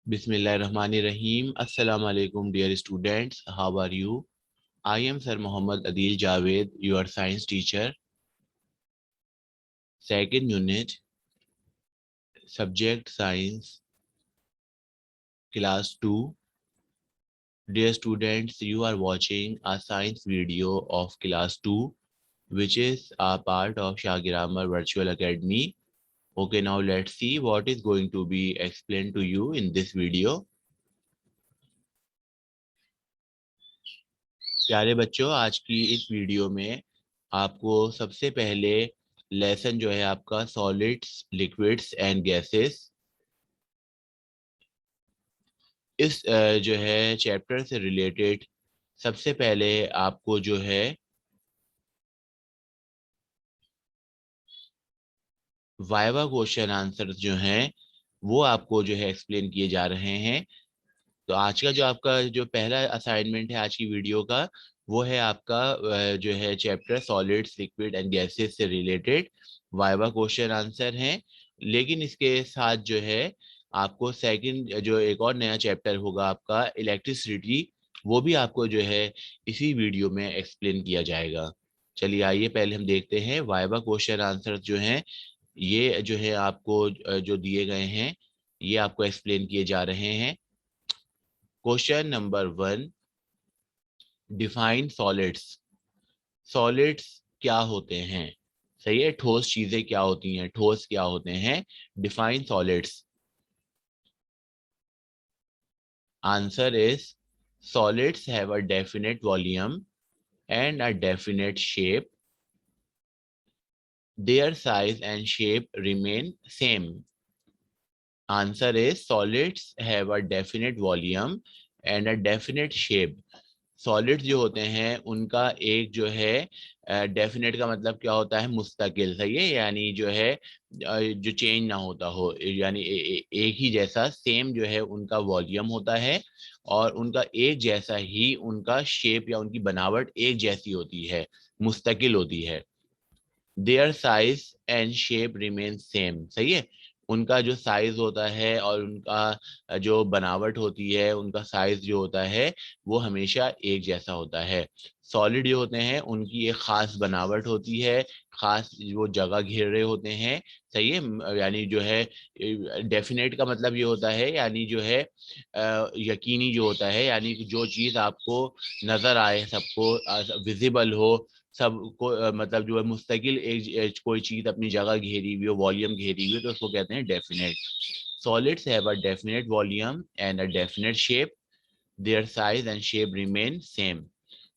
Bismillahirrahmanirrahim. Assalamu alaikum, dear students. How are you? I am Sir Muhammad Adil Javed, your science teacher. Second unit, subject science, class 2. Dear students, you are watching a science video of class 2, which is a part of Shah Grammar Virtual Academy. Okay, now let's see what is going to be explained to you in this video. प्यारे बच्चों, आज की इस video में आपको सबसे पहले lesson जो है आपका सॉलिड्स, लिक्विड्स एंड गैसेस, इस जो है चैप्टर से रिलेटेड सबसे पहले आपको जो है वाइवा क्वेश्चन आंसर जो हैं वो आपको जो है एक्सप्लेन किए जा रहे हैं। तो आज का जो आपका जो पहला असाइनमेंट है आज की वीडियो का, वो है आपका जो है chapter solids, liquid and gases से रिलेटेड वाइवा क्वेश्चन आंसर हैं। लेकिन इसके साथ जो है आपको सेकंड जो एक और नया चैप्टर होगा आपका इलेक्ट्रिसिटी, वो भी आपको जो है इसी वीडियो में एक्सप्लेन किया जाएगा। चलिए आइए पहले हम देखते हैं वाइवा क्वेश्चन आंसर जो हैं, ये जो है आपको जो दिए गए हैं ये आपको एक्सप्लेन किए जा रहे हैं। Question number 1, define solids. Solids क्या होते हैं? सही है, ठोस चीजें क्या होती हैं, ठोस क्या होते हैं। Define solids. Answer is solids have a definite volume and a definite shape, their size and shape remain same. Answer is solids have a definite volume and a definite shape. Solids जो होते हैं उनका एक जो है definite का मतलब क्या होता है, मुस्तकिल। सही है, यानी जो है जो चेंज ना होता हो, यानी एक ही जैसा सेम जो है उनका वॉल्यूम होता है और उनका एक जैसा ही उनका शेप या उनकी बनावट एक जैसी होती है, मुस्तकिल होती है। Their size and shape remain same. सही है, उनका जो साइज होता है और उनका जो बनावट होती है, उनका साइज जो होता है वो हमेशा एक जैसा होता है। सॉलिड जो होते हैं उनकी एक खास बनावट होती है, खास वो जगह घेर रहे होते हैं। सही है, यानी जो है डेफिनेट का मतलब ये होता है, यानी जो है यकीनी जो होता है, यानी जो चीज आपको नजर आए, सबको विजिबल हो, सबको मतलब जो है मुस्तकिल एक कोई चीज अपनी जगह घेरी हुई हो, वॉल्यूम घेरी हुई हो, तो उसको कहते हैं definite. Solids have a definite volume and a definite shape, their size and shape remain same.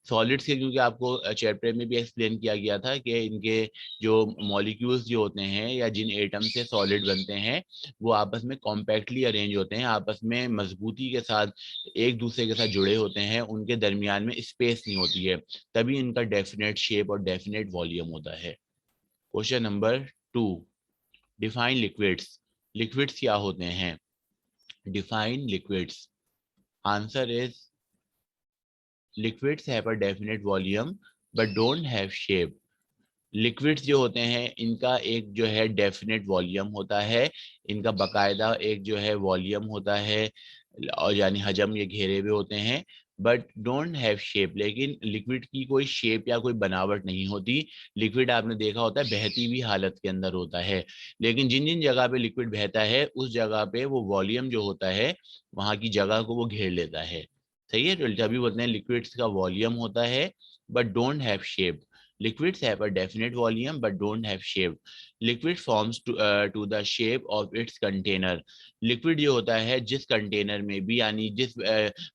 Solids के क्योंकि आपको चैप्टर में भी एक्सप्लेन किया गया था कि इनके जो मॉलिक्यूल्स जो होते हैं या जिन एटम से सॉलिड बनते हैं वो आपस में कॉम्पैक्टली अरेंज होते हैं, आपस में मजबूती के साथ एक दूसरे के साथ जुड़े होते हैं, उनके दरमियान में स्पेस नहीं होती है, तभी इनका डेफिनेट शेप और डेफिनेट वॉल्यूम होता है। Question number 2, define liquids. Liquids क्या होते हैं? Define liquids. Answer is liquids have a definite volume but don't have shape. Liquids जो होते हैं इनका एक जो है डेफिनेट वॉल्यूम होता है, इनका बकायदा एक जो है वॉल्यूम होता है, और यानी हजम ये घेरे हुए होते हैं, बट डोंट हैव शेप। लेकिन लिक्विड की कोई शेप या कोई बनावट नहीं होती। लिक्विड आपने देखा होता है बहती हुई हालत के अंदर होता है, लेकिन जिन जिन जगह पे लिक्विड बहता है उस जगह पे वो वॉल्यूम जो होता है वहां की जगह को वो घेर लेता है। सही है, तो तभी बोलते हैं लिक्विड्स का वॉल्यूम होता है but don't have shape. Liquids have a definite volume but don't have shape. Liquid forms to the shape of its container. Liquid जो होता है जिस कंटेनर में भी, यानी जिस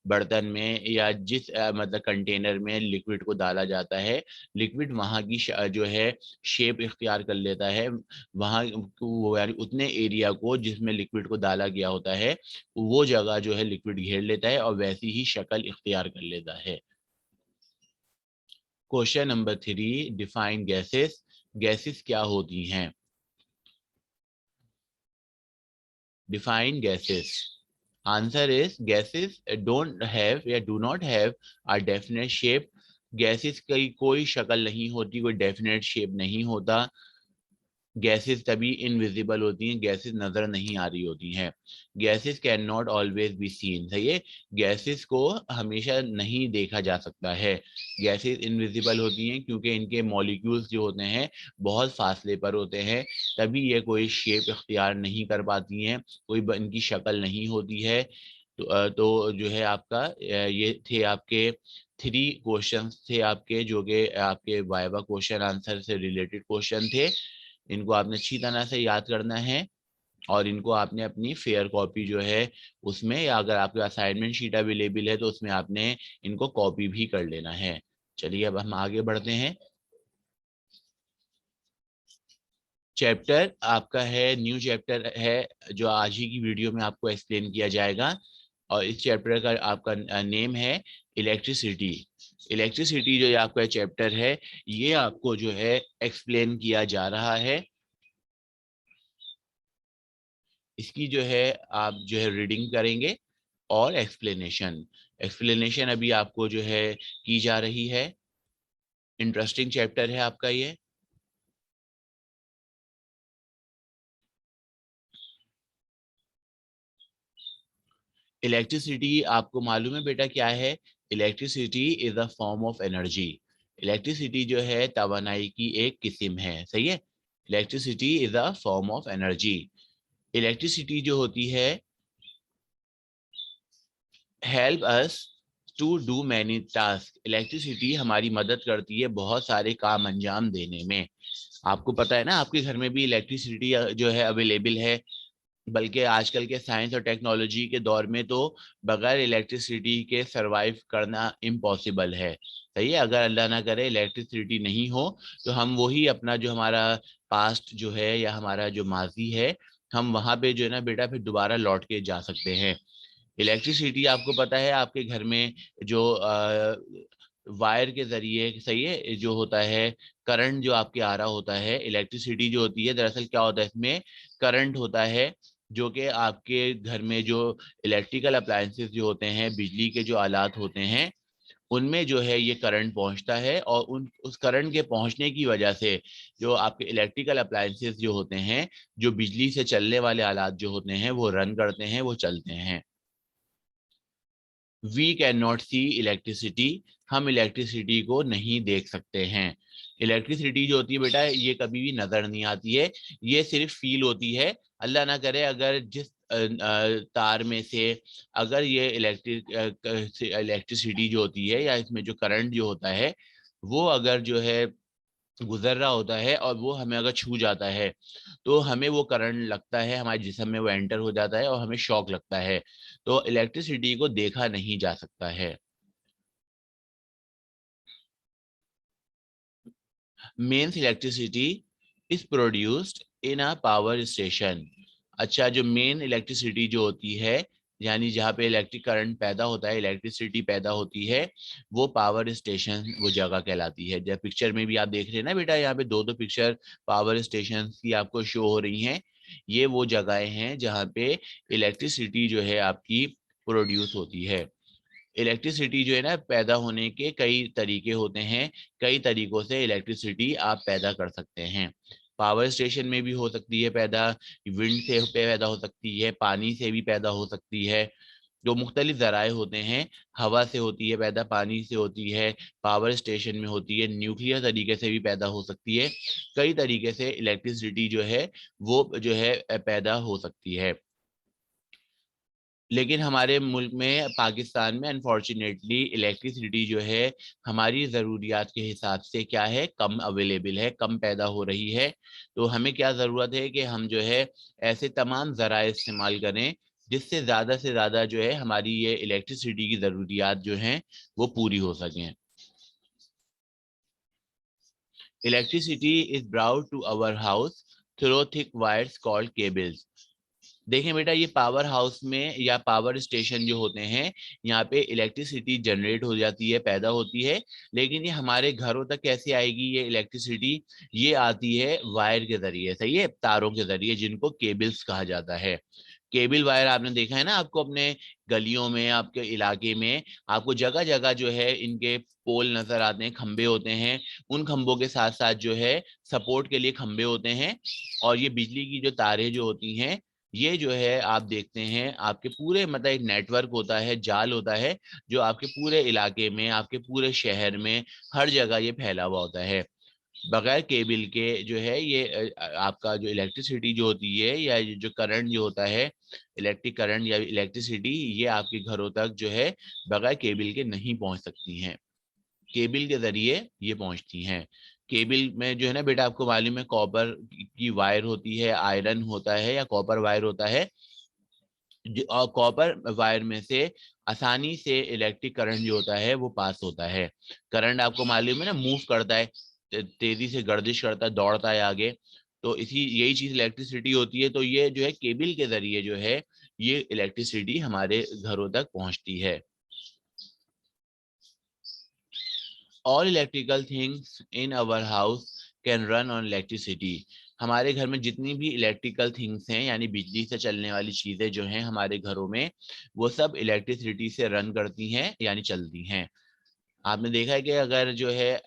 बर्तन में या जिस मतलब कंटेनर में लिक्विड को डाला जाता है, लिक्विड वहाँ की जो है शेप इख्तियार कर लेता है। वहाँ वो यानी उतने एरिया को जिसमें लिक्विड को डाला गया होता है वो जगह जो है लिक्विड घेर लेता है और वैसी ही शक्ल इख्तियार कर लेता है। Question number 3, define gases. Gases क्या होती हैं? Define gases. Answer is gases don't have या do not have a definite shape. Gases की कोई शक्ल नहीं होती, कोई डेफिनेट शेप नहीं होता। गैसेस तभी इनविजिबल होती हैं, गैसेस नजर नहीं आ रही होती हैं। Gases can not always be seen, सही है, गैसेस को हमेशा नहीं देखा जा सकता है। गैसेस इनविजिबल होती हैं क्योंकि इनके मॉलिक्यूल्स जो होते हैं बहुत फासले पर होते हैं, तभी ये कोई शेप इख्तियार नहीं कर पाती हैं, कोई इनकी शक्ल नहीं होती है। तो जो है आपका ये थे आपके 3 क्वेश्चंस थे आपके, जो कि आपके वाइवा क्वेश्चन आंसर से रिलेटेड क्वेश्चन थे। इनको आपने अच्छी तरह से याद करना है और इनको आपने अपनी फेयर कॉपी जो है उसमें, या अगर आपके असाइनमेंट शीट अवेलेबल है तो उसमें आपने इनको कॉपी भी कर लेना है। चलिए अब हम आगे बढ़ते हैं। चैप्टर आपका है, न्यू चैप्टर है जो आज ही की वीडियो में आपको एक्सप्लेन किया जाएगा, और इस चैप्टर का आपका नेम है इलेक्ट्रिसिटी। इलेक्ट्रिसिटी जो ये आपका चैप्टर है, ये आपको जो है एक्सप्लेन किया जा रहा है। इसकी जो है आप जो है रीडिंग करेंगे और एक्सप्लेनेशन, एक्सप्लेनेशन अभी आपको जो है की जा रही है। इंटरेस्टिंग चैप्टर है आपका ये। इलेक्ट्रिसिटी आपको मालूम है बेटा क्या है? Electricity is a form of energy. Electricity जो है तवानाई की एक किस्म है, सही है। Electricity is a form of energy. Electricity जो होती है help us to do many task. Electricity हमारी मदद करती है बहुत सारे काम अंजाम देने में। आपको पता है ना, आपके घर में भी इलेक्ट्रिसिटी जो है अवेलेबल है, बल्कि आजकल के साइंस और टेक्नोलॉजी के दौर में तो बगैर इलेक्ट्रिसिटी के सरवाइव करना इम्पॉसिबल है, सही है। अगर अल्लाह ना करे इलेक्ट्रिसिटी नहीं हो तो हम वही अपना जो हमारा पास्ट जो है या हमारा जो माजी है, हम वहां पे जो है ना बेटा फिर दोबारा लौट के जा सकते हैं। इलेक्ट्रिसिटी आपको पता है आपके घर में जो वायर के जरिए, सही है, जो होता है करंट जो आपके आ रहा होता है, इलेक्ट्रिसिटी जो होती है दरअसल क्या होता है इसमें, करंट होता है जो कि आपके घर में जो इलेक्ट्रिकल अप्लायंसेस जो होते हैं, बिजली के जो आलात होते हैं, उनमें जो है ये करंट पहुंचता है, और उस करंट के पहुंचने की वजह से जो आपके इलेक्ट्रिकल अप्लायंसेस जो होते हैं, जो बिजली से चलने वाले आलात जो होते हैं वो रन करते हैं, वो चलते हैं। We can not see electricity, हम इलेक्ट्रिसिटी को नहीं देख सकते हैं। इलेक्ट्रिसिटी जो होती है बेटा ये कभी भी नजर नहीं आती है, ये सिर्फ फील होती है। अल्लाह ना करे अगर जिस तार में से अगर ये इलेक्ट्रिसिटी जो होती है या इसमें जो करंट जो होता है वो अगर जो है गुजर रहा होता है और वो हमें अगर छू जाता है तो हमें वो करंट लगता है, हमारे जिस्म में वो एंटर हो जाता है और हमें शॉक लगता है। तो इलेक्ट्रिसिटी को देखा नहीं जा सकता है। Mains electricity is produced in a power station. अच्छा, जो मेन इलेक्ट्रिसिटी जो होती है, यानी जहाँ पे इलेक्ट्रिक करंट पैदा होता है, इलेक्ट्रिसिटी पैदा होती है, वो पावर स्टेशन वो जगह कहलाती है। जब पिक्चर में भी आप देख रहे हैं ना बेटा, यहाँ पे दो दो पिक्चर पावर स्टेशन की आपको शो हो रही हैं, ये वो जगहें हैं जहाँ पे इलेक्ट्रिसिटी जो है आपकी प्रोड्यूस होती है। इलेक्ट्रिसिटी जो है ना पैदा होने के कई तरीके होते हैं, कई तरीकों से इलेक्ट्रिसिटी आप पैदा कर सकते हैं। पावर स्टेशन में भी हो सकती है पैदा, विंड से पैदा हो सकती है, पानी से भी पैदा हो सकती है, जो मुख्तलिफ जराए होते हैं। हवा से होती है पैदा, पानी से होती है, पावर स्टेशन में होती है, न्यूक्लियर तरीके से भी पैदा हो सकती है। कई तरीके से इलेक्ट्रिसिटी जो है वो जो है पैदा हो सकती है। लेकिन हमारे मुल्क में पाकिस्तान में अनफॉर्चुनेटली इलेक्ट्रिसिटी जो है हमारी ज़रूरियात के हिसाब से क्या है, कम अवेलेबल है, कम पैदा हो रही है। तो हमें क्या ज़रूरत है कि हम जो है ऐसे तमाम ज़राए इस्तेमाल करें जिससे ज़्यादा से ज़्यादा जो है हमारी ये इलेक्ट्रिसिटी की ज़रूरियात जो हैं वो पूरी हो सकें। Electricity is brought to our house through thick wires called cables. देखें बेटा, ये पावर हाउस में या पावर स्टेशन जो होते हैं, यहाँ पे इलेक्ट्रिसिटी जनरेट हो जाती है, पैदा होती है। लेकिन ये हमारे घरों तक कैसे आएगी ये इलेक्ट्रिसिटी? ये आती है वायर के जरिए, सही है, तारों के जरिए, जिनको केबल्स कहा जाता है। केबल वायर आपने देखा है ना, आपको अपने गलियों में, आपके इलाके में आपको जगह जगह जो है इनके पोल नजर आते हैं, खंबे होते हैं। उन खंबों के साथ साथ जो है सपोर्ट के लिए खंबे होते हैं। और ये बिजली की जो तारें जो होती हैं, ये जो है आप देखते हैं आपके पूरे मतलब एक नेटवर्क होता है, जाल होता है, जो आपके पूरे इलाके में, आपके पूरे शहर में हर जगह ये फैला हुआ होता है। बगैर केबल के जो है ये आपका जो इलेक्ट्रिसिटी जो होती है, या ये जो करंट जो होता है, इलेक्ट्रिक करंट या इलेक्ट्रिसिटी, ये आपके घरों तक जो है बगैर केबल के नहीं पहुंच सकती हैं। केबल के जरिए ये पहुंचती हैं। केबल में जो है ना बेटा, आपको मालूम है कॉपर की वायर होती है, आयरन होता है या कॉपर वायर होता है। और कॉपर वायर में से आसानी से इलेक्ट्रिक करंट जो होता है वो पास होता है। करंट आपको मालूम है ना, मूव करता है, तेजी से गर्दिश करता है, दौड़ता है आगे। तो इसी यही चीज इलेक्ट्रिसिटी होती है। तो ये जो है केबल के जरिए जो है ये इलेक्ट्रिसिटी हमारे घरों तक पहुंचती है। All electrical things in our house can run on electricity. हमारे घर में जितनी भी इलेक्ट्रिकल थिंग्स हैं, यानी बिजली से चलने वाली चीजें जो हैं हमारे घरों में, वो सब इलेक्ट्रिसिटी से रन करती हैं यानी चलती हैं। आपने देखा है कि अगर जो है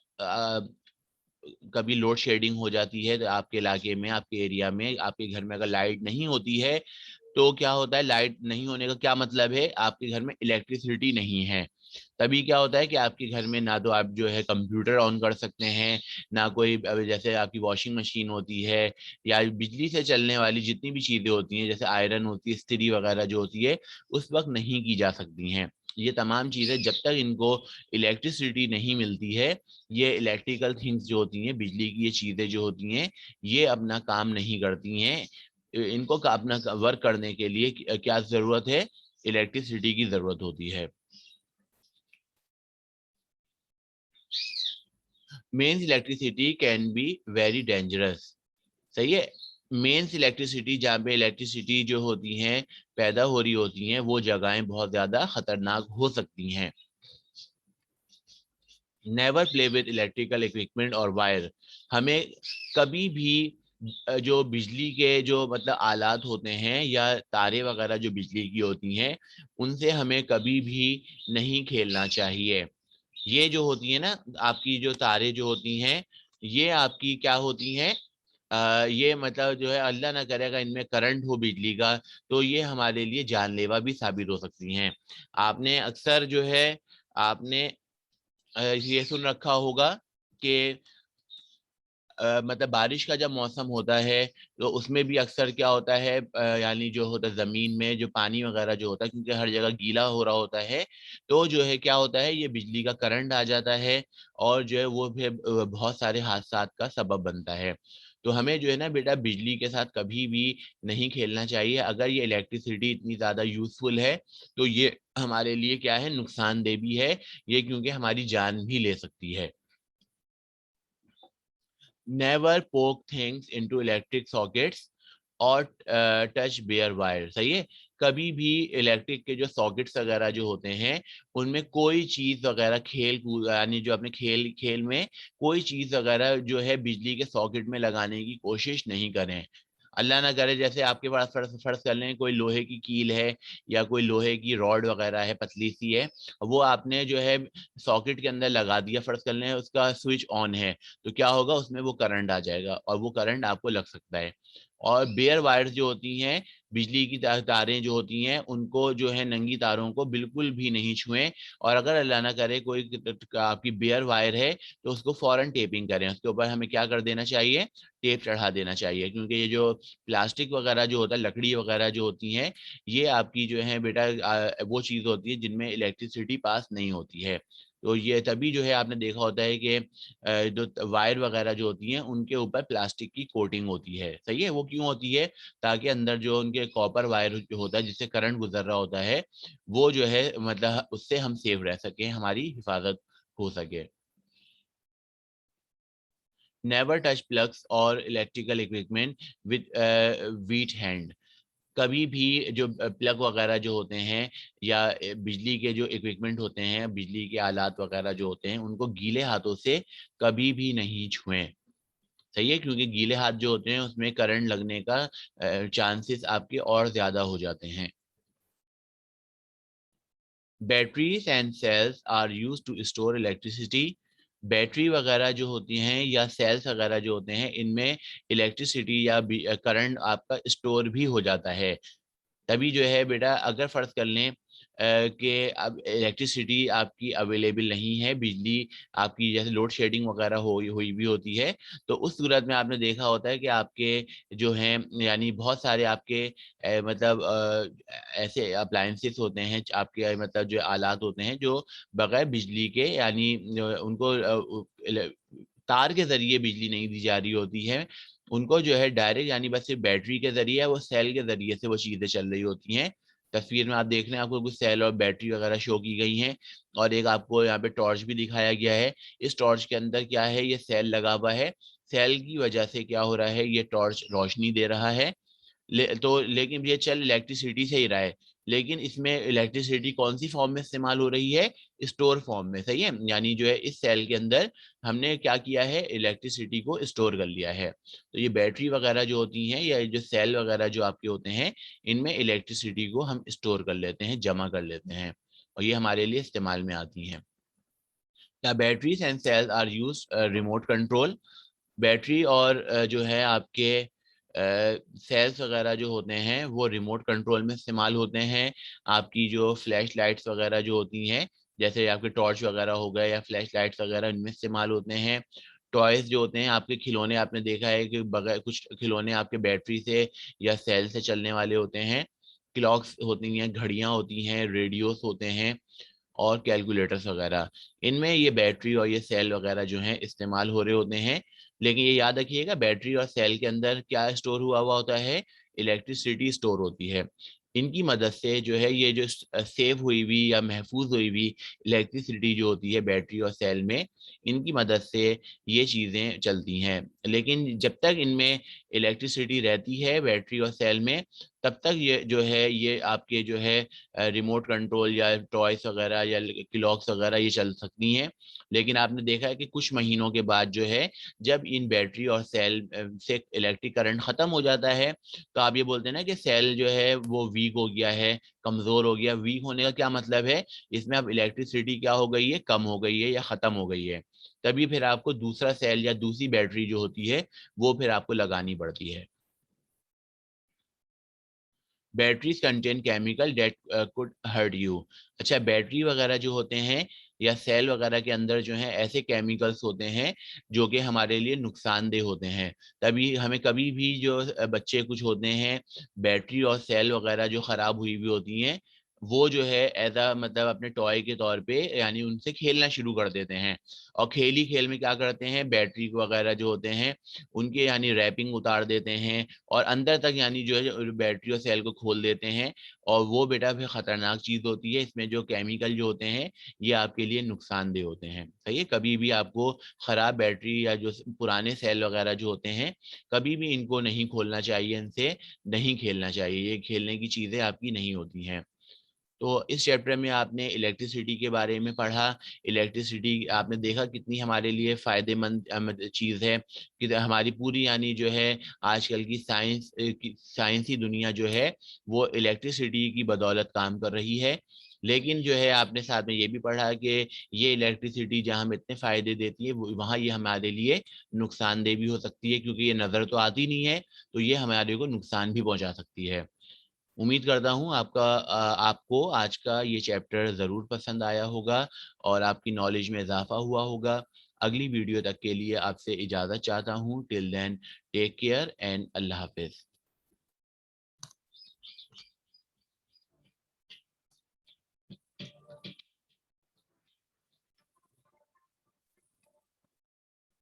कभी लोड शेडिंग हो जाती है तो आपके इलाके में, आपके एरिया में, आपके घर में अगर लाइट नहीं होती है, तो क्या होता है, लाइट नहीं होने का क्या मतलब है, आपके घर में इलेक्ट्रिसिटी नहीं है। तभी क्या होता है कि आपके घर में ना तो आप जो है कंप्यूटर ऑन कर सकते हैं, ना कोई जैसे आपकी वॉशिंग मशीन होती है, या बिजली से चलने वाली जितनी भी चीजें होती हैं, जैसे आयरन होती है, इस्त्री वगैरह जो होती है, उस वक्त नहीं की जा सकती हैं। ये तमाम चीजें जब तक इनको इलेक्ट्रिसिटी नहीं मिलती है, ये इलेक्ट्रिकल थिंग्स जो होती हैं, बिजली की ये चीजें जो होती हैं, ये अपना काम नहीं करती हैं। इनको अपना वर्क करने के लिए क्या जरूरत है, इलेक्ट्रिसिटी की जरूरत होती है। Mains electricity can be very dangerous. सही है। मेन्स इलेक्ट्रिसिटी, जहाँ पे इलेक्ट्रिसिटी जो होती हैं पैदा हो रही होती हैं, वो जगहें बहुत ज्यादा खतरनाक हो सकती हैं। Never play with electrical equipment और वायर। हमें कभी भी जो बिजली के जो मतलब आलात होते हैं या तारे वगैरह जो बिजली की होती हैं, उनसे हमें कभी भी नहीं खेलना चाहिए। ये जो होती है ना, आपकी जो तारे जो होती हैं, ये आपकी क्या होती हैं, ये मतलब जो है अल्लाह ना करेगा इनमें करंट हो बिजली का, तो ये हमारे लिए जानलेवा भी साबित हो सकती हैं। आपने अक्सर जो है आपने ये सुन रखा होगा कि मतलब बारिश का जब मौसम होता है, तो उसमें भी अक्सर क्या होता है, यानी जो होता है जमीन में जो पानी वगैरह जो होता है, क्योंकि हर जगह गीला हो रहा होता है, तो जो है क्या होता है, ये बिजली का करंट आ जाता है, और जो है वो फिर बहुत सारे हादसात का सबब बनता है। तो हमें जो है ना बेटा, बिजली के साथ कभी भी नहीं खेलना चाहिए। अगर ये इलेक्ट्रिसिटी इतनी ज्यादा यूजफुल है, तो ये हमारे लिए क्या है, नुकसानदेह भी है ये, क्योंकि हमारी जान भी ले सकती है। नेवर पोक थिंग्स इनटू इलेक्ट्रिक सॉकेट्स और टच बेयर वायर। सही है। कभी भी इलेक्ट्रिक के जो सॉकेट्स वगैरह जो होते हैं, उनमें कोई चीज वगैरह खेल कूद, यानी जो अपने खेल खेल में कोई चीज वगैरह जो है बिजली के सॉकेट में लगाने की कोशिश नहीं करें। अल्लाह ना करे, जैसे आपके पास फर्ज फर्ज कर लें कोई लोहे की कील है, या कोई लोहे की रॉड वगैरह है, पतली सी है, वो आपने जो है सॉकेट के अंदर लगा दिया, फर्ज कर लें उसका स्विच ऑन है, तो क्या होगा, उसमें वो करंट आ जाएगा और वो करंट आपको लग सकता है। और बेयर वायर्स जो होती हैं, बिजली की तारें जो होती हैं, उनको जो है नंगी तारों को बिल्कुल भी नहीं छुएं। और अगर अल्लाह ना करे कोई आपकी बेयर वायर है, तो उसको फौरन टेपिंग करें, उसके ऊपर हमें क्या कर देना चाहिए, टेप चढ़ा देना चाहिए। क्योंकि ये जो प्लास्टिक वगैरह जो होता है, लकड़ी वगैरह जो होती हैं, ये आपकी जो है बेटा वो चीज होती है जिनमें इलेक्ट्रिसिटी पास नहीं होती है। तो ये तभी जो है आपने देखा होता है कि जो वायर वगैरह जो होती हैं, उनके ऊपर प्लास्टिक की कोटिंग होती है। सही है। वो क्यों होती है, ताकि अंदर जो उनके कॉपर वायर जो होता है, जिससे करंट गुजर रहा होता है, वो जो है मतलब उससे हम सेफ रह सके, हमारी हिफाजत हो सके। नेवर टच प्लग्स और electrical equipment with wheat hand. कभी भी जो प्लग वगैरह जो होते हैं, या बिजली के जो इक्विपमेंट होते हैं, बिजली के आलात वगैरह जो होते हैं, उनको गीले हाथों से कभी भी नहीं छुएं। सही है, क्योंकि गीले हाथ जो होते हैं उसमें करंट लगने का चांसेस आपके और ज्यादा हो जाते हैं। Batteries and cells are used to store electricity. Battery वगैरह जो होती हैं या सेल्स वगैरह जो होते हैं, इनमें इलेक्ट्रिसिटी या करंट आपका स्टोर भी हो जाता है। तभी जो है बेटा, अगर फर्ज कर लें कि अब इलेक्ट्रिसिटी आपकी अवेलेबल नहीं है, बिजली आपकी जैसे लोड शेडिंग वगैरह हुई भी होती है, तो उस सूरत में आपने देखा होता है कि आपके जो हैं यानी बहुत सारे आपके मतलब ऐसे अप्लायंसेस होते हैं आपके, मतलब जो आलात होते हैं जो बगैर बिजली के यानी उनको तार के जरिए बिजली नहीं दी जा रही होती है, उनको जो है डायरेक्ट यानी बस सिर्फ बैटरी के जरिए वो सेल के जरिए से वो चीजें चल रही होती हैं। तस्वीर में आप देख रहे हैं, आपको कुछ सेल और बैटरी वगैरह शो की गई हैं, और एक आपको यहाँ पे टॉर्च भी दिखाया गया है। इस टॉर्च के अंदर क्या है, ये सेल लगा हुआ है। सेल की वजह से क्या हो रहा है, ये टॉर्च रोशनी दे रहा है। लेकिन ये चल इलेक्ट्रिसिटी से ही रहा है, लेकिन इसमें इलेक्ट्रिसिटी कौन सी फॉर्म में इस्तेमाल हो रही है, स्टोर फॉर्म में। सही है, यानी जो है इस सेल के अंदर हमने क्या किया है, इलेक्ट्रिसिटी को स्टोर कर लिया है। तो ये बैटरी वगैरह जो होती हैं या जो सेल वगैरह जो आपके होते हैं, इनमें इलेक्ट्रिसिटी को हम स्टोर कर लेते हैं, जमा कर लेते हैं, और ये हमारे लिए इस्तेमाल में आती हैं। क्या batteries and cells are use remote control. Battery और जो है आपके सेल्स वगैरह जो होते हैं वो रिमोट कंट्रोल में इस्तेमाल होते हैं। आपकी जो फ्लैश लाइट्स वगैरह जो होती हैं, जैसे आपके टॉर्च वगैरह हो गए या फ्लैश लाइट्स वगैरह, इनमें इस्तेमाल होते हैं। टॉयज जो होते हैं आपके खिलौने, आपने देखा है कि बगैर कुछ खिलौने आपके बैटरी से या सेल से चलने वाले होते हैं। क्लॉक्स होती हैं, घड़ियां होती हैं, रेडियोस होते हैं, और कैलकुलेटर्स वगैरह, इनमें ये बैटरी और ये सेल वगैरह जो हैं इस्तेमाल हो रहे होते हैं। लेकिन ये याद रखिएगा, बैटरी और सेल के अंदर क्या स्टोर हुआ होता है, इलेक्ट्रिसिटी स्टोर होती है। इनकी मदद से जो है ये जो सेव हुई हुई या महफूज हुई हुई इलेक्ट्रिसिटी जो होती है बैटरी और सेल में, इनकी मदद से ये चीज़ें चलती हैं। लेकिन जब तक इनमें इलेक्ट्रिसिटी रहती है बैटरी और सेल में, तब तक ये जो है ये आपके जो है रिमोट कंट्रोल या टॉयस वगैरह या क्लॉक्स वगैरह ये चल सकती हैं। लेकिन आपने देखा है कि कुछ महीनों के बाद जो है, जब इन बैटरी और सेल से इलेक्ट्रिक करंट खत्म हो जाता है, तो आप ये बोलते हैं ना कि सेल जो है वो वीक हो गया है, कमजोर हो गया। वीक होने का क्या मतलब है, इसमें अब इलेक्ट्रिसिटी क्या हो गई है, कम हो गई है या खत्म हो गई है। तभी फिर आपको दूसरा सेल या दूसरी बैटरी जो होती है वो फिर आपको लगानी पड़ती है। Batteries contain chemical that could hurt you. अच्छा, बैटरी वगैरह जो होते हैं या सेल वगैरह के अंदर जो है ऐसे केमिकल्स होते हैं जो कि हमारे लिए नुकसानदेह होते हैं। तभी हमें कभी भी जो बच्चे कुछ होते हैं, बैटरी और सेल वगैरह जो खराब हुई हुई होती हैं, वो जो है एज अ मतलब अपने टॉय के तौर पे यानी उनसे खेलना शुरू कर देते हैं। और खेल ही खेल में क्या करते हैं, बैटरी वगैरह जो होते हैं उनके यानी रैपिंग उतार देते हैं, और अंदर तक यानी जो है बैटरी और सेल को खोल देते हैं। और वो बेटा फिर खतरनाक चीज होती है, इसमें जो केमिकल जो होते हैं ये आपके लिए नुकसानदेह होते हैं। सही है, कभी भी आपको खराब बैटरी या जो पुराने सेल वगैरह जो होते हैं, कभी भी इनको नहीं खोलना चाहिए, इनसे नहीं खेलना चाहिए, ये खेलने की चीजें आपकी नहीं होती हैं। तो इस चैप्टर में आपने इलेक्ट्रिसिटी के बारे में पढ़ा। इलेक्ट्रिसिटी आपने देखा कितनी हमारे लिए फायदेमंद चीज़ है, कि हमारी पूरी यानी जो है आजकल की साइंसी दुनिया जो है वो इलेक्ट्रिसिटी की बदौलत काम कर रही है। लेकिन जो है आपने साथ में ये भी पढ़ा कि ये इलेक्ट्रिसिटी जहाँ हमें इतने फायदे देती है, वहाँ ये हमारे लिए नुकसानदेह भी हो सकती है, क्योंकि ये नज़र तो आती नहीं है, तो ये हमारे को नुकसान भी पहुंचा सकती है। उम्मीद करता हूँ आपको आज का ये चैप्टर ज़रूर पसंद आया होगा और आपकी नॉलेज में इजाफा हुआ होगा। अगली वीडियो तक के लिए आपसे इजाज़त चाहता हूँ। Till then, take care and अल्लाह हाफिज़।